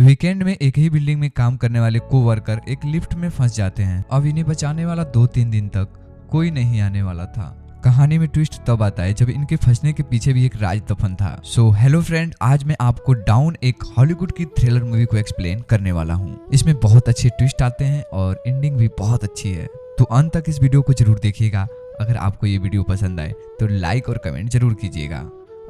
Weekend में एक ही building में काम करने वाले कोवर्कर एक लिफ्ट में फंस जाते हैं। अब इन्हें बचाने वाला 2-3 दिन तक कोई नहीं आने वाला था। कहानी में ट्विस्ट तब आता है जब इनके फंसने के पीछे भी एक राज दफन था। सो हेलो फ्रेंड, आज मैं आपको डाउन एक हॉलीवुड की थ्रिलर मूवी को एक्सप्लेन करने वाला हूँ। इसमें बहुत अच्छे ट्विस्ट आते हैं और एंडिंग भी बहुत अच्छी है, तो अंत तक इस वीडियो को जरूर देखिएगा। अगर आपको ये वीडियो पसंद आए तो लाइक और कमेंट जरूर कीजिएगा।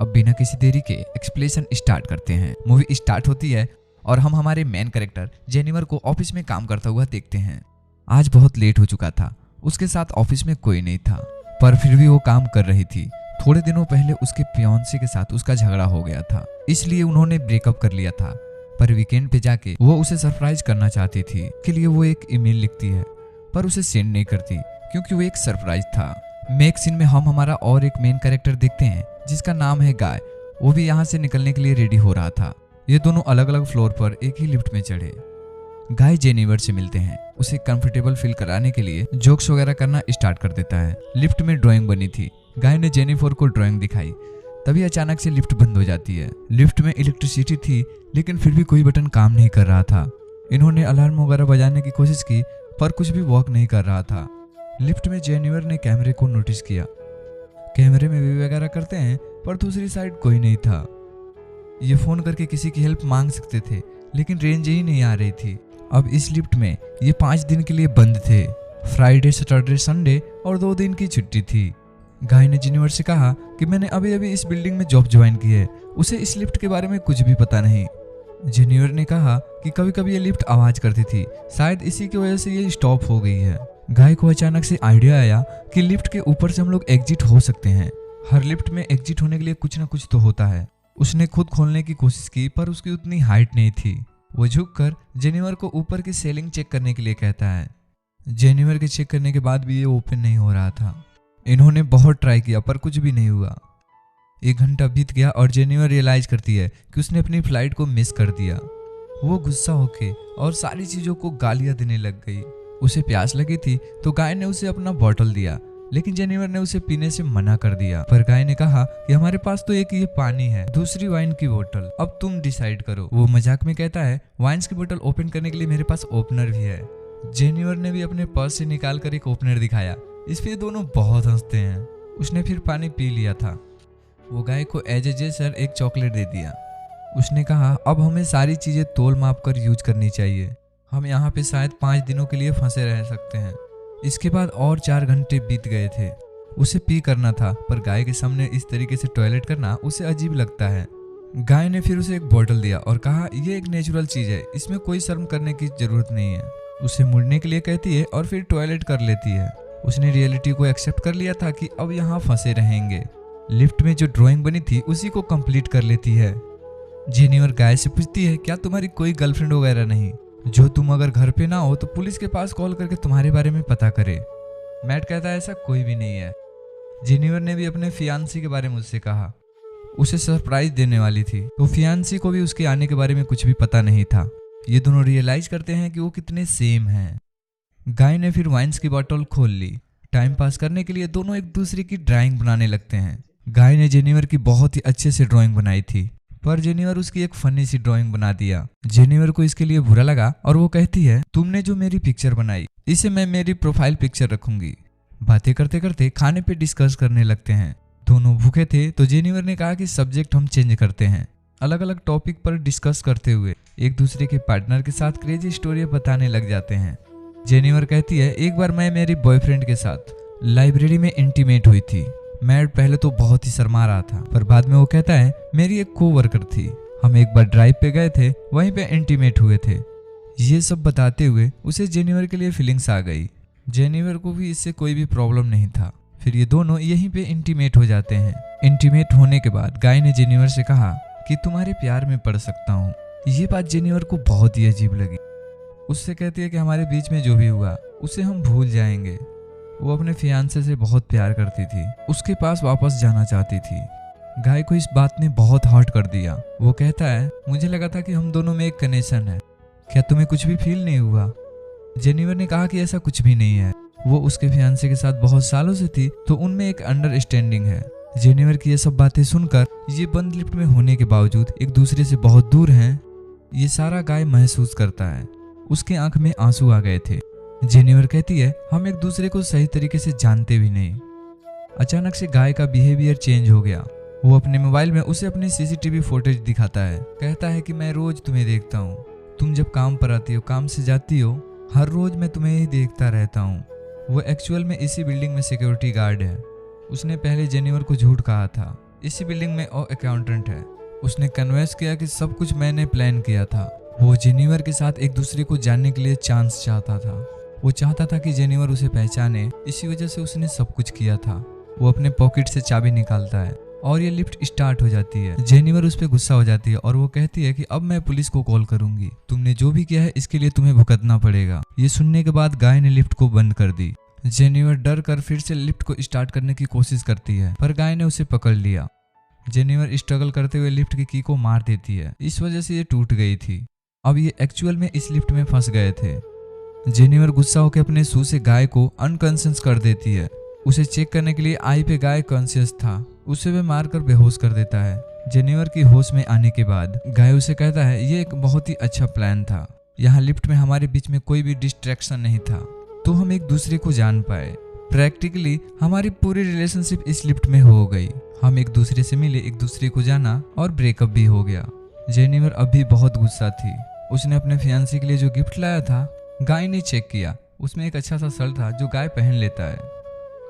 अब बिना किसी देरी के एक्सप्लेनेशन स्टार्ट करते हैं। मूवी स्टार्ट होती है और हम हमारे मेन कैरेक्टर जेनिफर को ऑफिस में काम करता हुआ देखते हैं। आज बहुत लेट हो चुका था, उसके साथ ऑफिस में कोई नहीं था, पर फिर भी वो काम कर रही थी। थोड़े दिनों पहले उसके फियांसे के साथ उसका झगड़ा हो गया था, इसलिए उन्होंने ब्रेकअप कर लिया था। पर वीकेंड पे जाके वो उसे सरप्राइज करना चाहती थी, के लिए वो एक ईमेल लिखती है, पर उसे सेंड नहीं करती क्योंकि वो एक सरप्राइज था। नेक्स्ट सीन में हम हमारा और एक मेन कैरेक्टर देखते हैं जिसका नाम है गाय। वो भी यहाँ से निकलने के लिए रेडी हो रहा था। ये दोनों अलग अलग फ्लोर पर एक ही लिफ्ट में चढ़े। गाय जेनिफर से मिलते हैं, उसे कंफर्टेबल फील कराने के लिए जोक्स वगैरह करना स्टार्ट कर देता है। लिफ्ट में ड्राइंग बनी थी, गाय ने जेनिफर को ड्राइंग दिखाई, तभी अचानक से लिफ्ट बंद हो जाती है। लिफ्ट में इलेक्ट्रिसिटी थी लेकिन फिर भी कोई बटन काम नहीं कर रहा था। इन्होंने अलार्म वगैरह बजाने की कोशिश की पर कुछ भी वर्क नहीं कर रहा था। लिफ्ट में जेनिफर ने कैमरे को नोटिस किया, कैमरे में वे वगैरह करते हैं पर दूसरी साइड कोई नहीं था। ये फोन करके किसी की हेल्प मांग सकते थे लेकिन रेंज ही नहीं आ रही थी। अब इस लिफ्ट में ये 5 दिन के लिए बंद थे, फ्राइडे, सैटरडे, संडे और 2 दिन की छुट्टी थी। गाय ने जेनिफर से कहा कि मैंने अभी अभी इस बिल्डिंग में जॉब ज्वाइन की है, उसे इस लिफ्ट के बारे में कुछ भी पता नहीं। जेनिफर ने कहा कि कभी कभी ये लिफ्ट आवाज करती थी, शायद इसी की वजह से ये स्टॉप हो गई है। गाय को अचानक से आइडिया आया कि लिफ्ट के ऊपर से हम लोग एग्जिट हो सकते हैं। हर लिफ्ट में एग्जिट होने के लिए कुछ ना कुछ तो होता है। उसने खुद खोलने की कोशिश की पर उसकी उतनी हाइट नहीं थी। वो झुककर जेनिफर को ऊपर की सेलिंग चेक करने के लिए कहता है। जेनिफर के चेक करने के बाद भी ये ओपन नहीं हो रहा था। इन्होंने बहुत ट्राई किया पर कुछ भी नहीं हुआ। 1 घंटा बीत गया और जेनिफर रियलाइज करती है कि उसने अपनी फ्लाइट को मिस कर दिया। वो गुस्सा होके और सारी चीजों को गालियां देने लग गई। उसे प्यास लगी थी तो गाय ने उसे अपना बॉटल दिया, लेकिन जेनिफर ने उसे पीने से मना कर दिया। पर गाय ने कहा कि हमारे पास तो एक ये पानी है, दूसरी वाइन की बोतल, अब तुम डिसाइड करो। वो मजाक में कहता है वाइन्स की बोतल ओपन करने के लिए मेरे पास ओपनर भी है। जेनिफर ने भी अपने पर्स से निकाल कर एक ओपनर दिखाया, इस पे दोनों बहुत हंसते हैं। उसने फिर पानी पी लिया था। वो गाय को एज ए जेस्चर एक चॉकलेट दे दिया। उसने कहा अब हमें सारी चीजें तोल माप कर यूज करनी चाहिए, हम यहाँ पे शायद 5 दिनों के लिए फंसे रह सकते हैं। इसके बाद और 4 घंटे बीत गए थे। उसे पी करना था पर गाय के सामने इस तरीके से टॉयलेट करना उसे अजीब लगता है। गाय ने फिर उसे एक बोतल दिया और कहा ये एक नेचुरल चीज है, इसमें कोई शर्म करने की जरूरत नहीं है। उसे मुड़ने के लिए कहती है और फिर टॉयलेट कर लेती है। उसने रियलिटी को एक्सेप्ट कर लिया था कि अब यहाँ फंसे रहेंगे। लिफ्ट में जो ड्राइंग बनी थी उसी को कंप्लीट कर लेती है। जेनिफर गाय से पूछती है क्या तुम्हारी कोई गर्लफ्रेंड वगैरह नहीं, जो तुम अगर घर पे ना हो तो पुलिस के पास कॉल करके तुम्हारे बारे में पता करे। मैट कहता है ऐसा कोई भी नहीं है। जेनिफर ने भी अपने फियांसी के बारे में मुझसे कहा, उसे सरप्राइज देने वाली थी, तो फियांसी को भी उसके आने के बारे में कुछ भी पता नहीं था। ये दोनों रियलाइज करते हैं कि वो कितने सेम हैं। गाय ने फिर वाइन्स की बोतल खोल ली। टाइम पास करने के लिए दोनों एक दूसरे की ड्राइंग बनाने लगते हैं। गाय ने जेनिफर की बहुत ही अच्छे से ड्राइंग बनाई थी पर जेनिफर उसकी एक फनी सी ड्राइंग बना दिया। जेनिफर को इसके लिए बुरा लगा और वो कहती है तुमने जो मेरी पिक्चर बनाई इसे मैं मेरी प्रोफाइल पिक्चर रखूंगी। बातें करते करते खाने पे डिस्कस करने लगते हैं। दोनों भूखे थे तो जेनिफर ने कहा कि सब्जेक्ट हम चेंज करते हैं। अलग अलग टॉपिक पर डिस्कस करते हुए एक दूसरे के पार्टनर के साथ क्रेजी स्टोरी बताने लग जाते हैं। जेनिफर कहती है एक बार मैं मेरी बॉयफ्रेंड के साथ लाइब्रेरी में इंटीमेट हुई थी। मैट पहले तो बहुत ही शर्मा रहा था पर बाद में वो कहता है मेरी एक कोवर्कर थी, हम एक बार ड्राइव पे गए थे, वहीं पे इंटीमेट हुए थे। ये सब बताते हुए उसे जेनिफर के लिए फीलिंग्स आ गई। जेनिफर को भी इससे कोई भी प्रॉब्लम नहीं था। फिर ये दोनों यहीं पे इंटीमेट हो जाते हैं। इंटीमेट होने के बाद गाय ने जेनिफर से कहा कि तुम्हारे प्यार में पड़ सकता हूँ। ये बात जेनिफर को बहुत ही अजीब लगी। उससे कहती है कि हमारे बीच में जो भी हुआ उसे हम भूल जाएंगे। वो अपने फियांसे से बहुत प्यार करती थी, उसके पास वापस जाना चाहती थी। गाय को इस बात ने बहुत हर्ट कर दिया। वो कहता है मुझे लगा था कि हम दोनों में एक कनेक्शन है, क्या तुम्हें कुछ भी फील नहीं हुआ? जेनिफर ने कहा कि ऐसा कुछ भी नहीं है, वो उसके फियांसे के साथ बहुत सालों से थी तो उनमें एक अंडरस्टैंडिंग है। जेनिफर की ये सब बातें सुनकर ये बंद लिफ्ट में होने के बावजूद एक दूसरे से बहुत दूर हैं, ये सारा गाय महसूस करता है। उसके आंख में आंसू आ गए थे। जेनिफर कहती है हम एक दूसरे को सही तरीके से जानते भी नहीं। अचानक से गाय का बिहेवियर चेंज हो गया। वो अपने मोबाइल में उसे अपनी सीसीटीवी फुटेज दिखाता है। कहता है कि मैं रोज तुम्हें देखता हूँ, तुम जब काम पर आती हो, काम से जाती हो, हर रोज मैं तुम्हें ही देखता रहता हूँ। वो एक्चुअल में इसी बिल्डिंग में सिक्योरिटी गार्ड है। उसने पहले जेनिफर को झूठ कहा था। इसी बिल्डिंग में वो अकाउंटेंट है। उसने कन्विंस किया कि सब कुछ मैंने प्लान किया था। वो जेनिफर के साथ एक दूसरे को जानने के लिए चांस चाहता था। वो चाहता था कि जेनिफर उसे पहचाने, इसी वजह से उसने सब कुछ किया था। वो अपने पॉकेट से चाबी निकालता है और ये लिफ्ट स्टार्ट हो जाती है। जेनिफर उस पर गुस्सा हो जाती है और वो कहती है कि अब मैं पुलिस को कॉल करूंगी। तुमने जो भी किया है इसके लिए तुम्हें भुगतना पड़ेगा। ये सुनने के बाद गाय ने लिफ्ट को बंद कर दी। जेनिफर डर कर फिर से लिफ्ट को स्टार्ट करने की कोशिश करती है, पर गाय ने उसे पकड़ लिया। जेनिफर स्ट्रगल करते हुए लिफ्ट की की को मार देती है। इस वजह से ये टूट गई थी। अब ये एक्चुअल में इस लिफ्ट में फंस गए थे। जेनिफर गुस्सा होकर अपने शू से गाय को अनकॉन्शियस कर देती है। उसे चेक करने के लिए आई पे गाय कॉन्शियस था। उसे वे मारकर बेहोश कर देता है। जेनिफर की होश में आने के बाद गाय उसे कहता है ये एक बहुत ही अच्छा प्लान था। यहाँ लिफ्ट में हमारे बीच में कोई भी डिस्ट्रैक्शन नहीं था, तो हम एक दूसरे को जान पाए। प्रैक्टिकली हमारी पूरी रिलेशनशिप इस लिफ्ट में हो गई। हम एक दूसरे से मिले, एक दूसरे को जाना और ब्रेकअप भी हो गया। जेनिफर अभी बहुत गुस्सा थी। उसने अपने फियांसी के लिए जो गिफ्ट लाया था गाय ने चेक किया। उसमें एक अच्छा सा शर्ट था जो गाय पहन लेता है।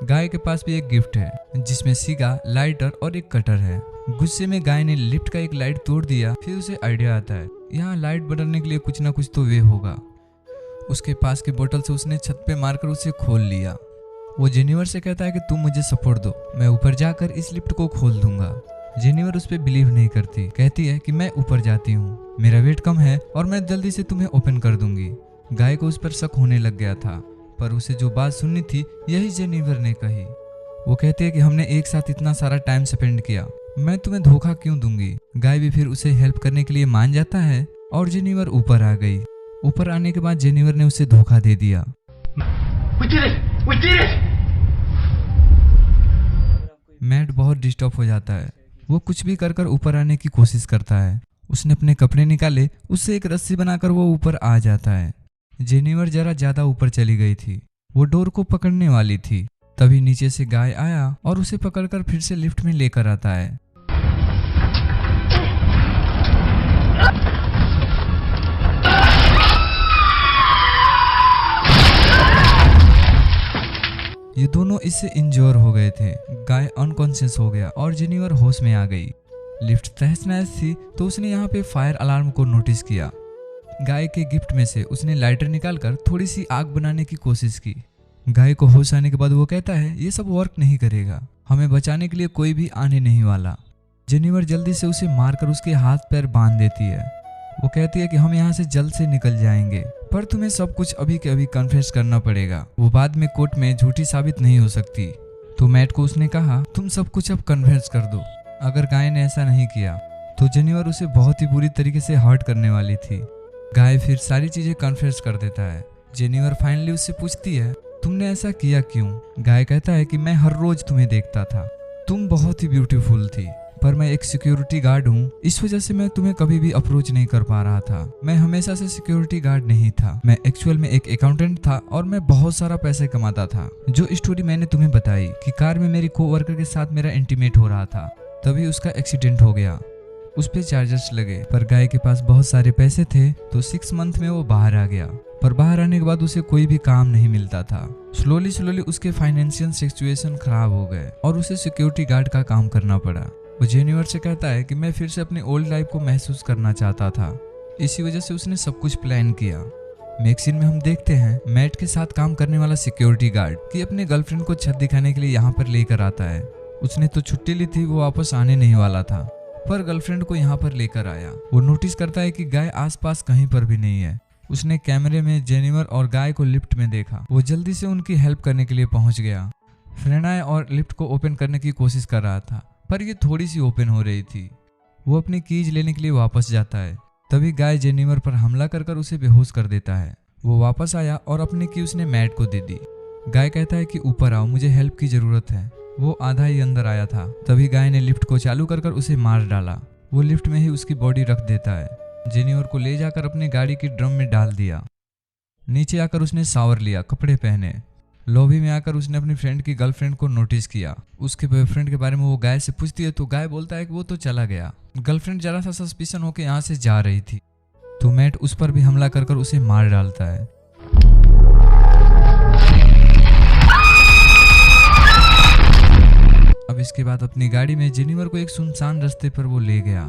गाय के पास भी एक गिफ्ट है जिसमें सिगा, लाइटर और एक कटर है। गुस्से में गाय ने लिफ्ट का एक लाइट तोड़ दिया। फिर उसे आइडिया आता है यहाँ लाइट बदलने के लिए कुछ ना कुछ तो वे होगा। उसके पास की बोतल से उसने छत पे मारकर उसे खोल लिया। वो जेनिफर से कहता है कि तुम मुझे सपोर्ट दो, मैं ऊपर जाकर इस लिफ्ट को खोल दूंगा। जेनिफर उस पर बिलीव नहीं करती। कहती है कि मैं ऊपर जाती हूँ, मेरा वेट कम है और मैं जल्दी से तुम्हें ओपन कर दूंगी। गाय को उस पर शक होने लग गया था, पर उसे जो बात सुननी थी यही जेनिफर ने कही। वो कहती है कि हमने एक साथ इतना सारा टाइम स्पेंड किया, मैं तुम्हें धोखा क्यों दूंगी। गाय भी फिर उसे हेल्प करने के लिए मान जाता है और जेनिफर ऊपर आ गई। ऊपर आने के बाद जेनिफर ने उसे धोखा दे दिया। मैट बहुत डिस्टर्ब हो जाता है। वो कुछ भी कर ऊपर आने की कोशिश करता है। उसने अपने कपड़े निकाले, उससे एक रस्सी बनाकर वो ऊपर आ जाता है। जेनिफर जरा ज्यादा ऊपर चली गई थी। वो डोर को पकड़ने वाली थी, तभी नीचे से गाय आया और उसे पकड़कर फिर से लिफ्ट में लेकर आता है। ये दोनों इससे इंजोर हो गए थे। गाय अनकॉन्शियस हो गया और जेनिफर होश में आ गई। लिफ्ट तहस नहस थी तो उसने यहाँ पे फायर अलार्म को नोटिस किया। गाय के गिफ्ट में से उसने लाइटर निकालकर थोड़ी सी आग बनाने की कोशिश की। गाय को होश आने के बाद वो कहता है ये सब वर्क नहीं करेगा, हमें बचाने के लिए कोई भी आने नहीं वाला। जेनिफर जल्दी से उसे मारकर उसके हाथ पैर बांध देती है। वो कहती है कि हम यहाँ से जल्द से निकल जाएंगे, पर तुम्हें सब कुछ अभी के अभी कन्फेस करना पड़ेगा। वो बाद में कोर्ट में झूठी साबित नहीं हो सकती। तो मैट को उसने कहा तुम सब कुछ अब कन्फेस कर दो। अगर गाय ने ऐसा नहीं किया तो जेनिफर उसे बहुत ही बुरी तरीके से हर्ट करने वाली थी। गाय फिर सारी चीजें कन्फेस कर देता है। जेनिफर फाइनली उससे पूछती है तुमने ऐसा किया क्यों। गाय कहता है कि मैं हर रोज तुम्हें देखता था, तुम बहुत ही ब्यूटीफुल थी, पर मैं एक सिक्योरिटी गार्ड हूँ, इस वजह से मैं तुम्हें कभी भी अप्रोच नहीं कर पा रहा था। मैं हमेशा से सिक्योरिटी गार्ड नहीं था, मैं एक्चुअल में एक अकाउंटेंट था और मैं बहुत सारा पैसे कमाता था। जो स्टोरी मैंने तुम्हें बताई कि कार में मेरी कोवर्कर के साथ मेरा इंटीमेट हो रहा था, तभी उसका एक्सीडेंट हो गया। उस पे चार्जेस लगे, पर गाय के पास बहुत सारे पैसे थे तो 6 मंथ में वो बाहर आ गया। पर बाहर आने के बाद उसे कोई भी काम नहीं मिलता था। स्लोली उसके फाइनेंशियल सिचुएशन खराब हो गए और उसे सिक्योरिटी गार्ड का काम करना पड़ा। वो जेनिफर से कहता है कि मैं फिर से अपनी ओल्ड लाइफ को महसूस करना चाहता था, इसी वजह से उसने सब कुछ प्लान किया। नेक्स्ट सीन में हम देखते हैं मैट के साथ काम करने वाला सिक्योरिटी गार्ड कि अपने गर्लफ्रेंड को छत दिखाने के लिए यहाँ पर लेकर आता है। उसने तो छुट्टी ली थी, वो वापस आने नहीं वाला था, पर गर्लफ्रेंड को यहाँ पर लेकर आया। वो नोटिस करता है कि गाय आसपास कहीं पर भी नहीं है। उसने कैमरे में जेनिफर और गाय को लिफ्ट में देखा। वो जल्दी से उनकी हेल्प करने के लिए पहुंच गया। फ्रेंड आया और लिफ्ट को ओपन करने की कोशिश कर रहा था, पर ये थोड़ी सी ओपन हो रही थी। वो अपनी कीज लेने के लिए वापस जाता है, तभी गाय जेनिफर पर हमला कर उसे बेहोश कर देता है। वो वापस आया और अपनी की उसने मैट को दे दी। गाय कहता है कि ऊपर आओ, मुझे हेल्प की जरूरत है। वो आधा ही अंदर आया था, तभी गाय ने लिफ्ट को चालू कर उसे मार डाला। वो लिफ्ट में ही उसकी बॉडी रख देता है। जेनिफर को ले जाकर अपनी गाड़ी की ड्रम में डाल दिया। नीचे आकर उसने शावर लिया, कपड़े पहने। लॉबी में आकर उसने अपनी फ्रेंड की गर्लफ्रेंड को नोटिस किया। उसके बॉयफ्रेंड के बारे में वो गाय से पूछती है तो गाय बोलता है कि वो तो चला गया। गर्लफ्रेंड जरा सा सस्पिशन होकर यहाँ से जा रही थी तो मैट उस पर भी हमला कर उसे मार डालता है। अब इसके बाद अपनी गाड़ी में जेनिफर को एक सुनसान रास्ते पर वो ले गया।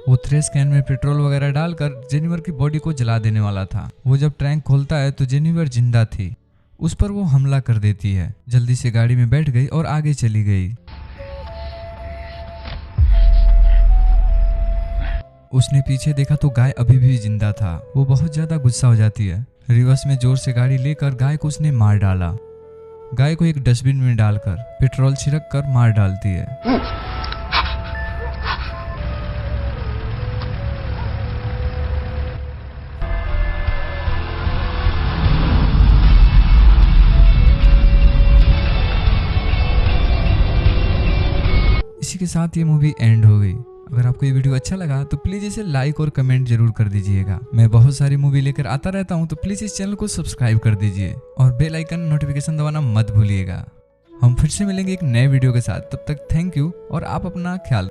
वो थ्रेश कैन में पेट्रोल वगैरह डालकर जेनिफर की बॉडी को जला देने वाला था। वो जब टैंक खोलता है तो जेनिफर जिंदा थी। उस पर वो हमला कर देती है। जल्दी से गाड़ी में बैठ गई और आगे चली गई। उसने पीछे देखा तो गाय अभी भी जिंदा था। वो बहुत ज्यादा गुस्सा हो जाती है। रिवर्स में जोर से गाड़ी लेकर गाय को उसने मार डाला। गाय को एक डस्टबिन में डालकर पेट्रोल छिड़क कर मार डालती है। इसी के साथ ये मूवी एंड हो गई। अगर आपको ये वीडियो अच्छा लगा तो प्लीज इसे लाइक और कमेंट जरूर कर दीजिएगा। मैं बहुत सारी मूवी लेकर आता रहता हूँ तो प्लीज इस चैनल को सब्सक्राइब कर दीजिए और बेल आइकन नोटिफिकेशन दबाना मत भूलिएगा। हम फिर से मिलेंगे एक नए वीडियो के साथ। तब तक थैंक यू और आप अपना ख्याल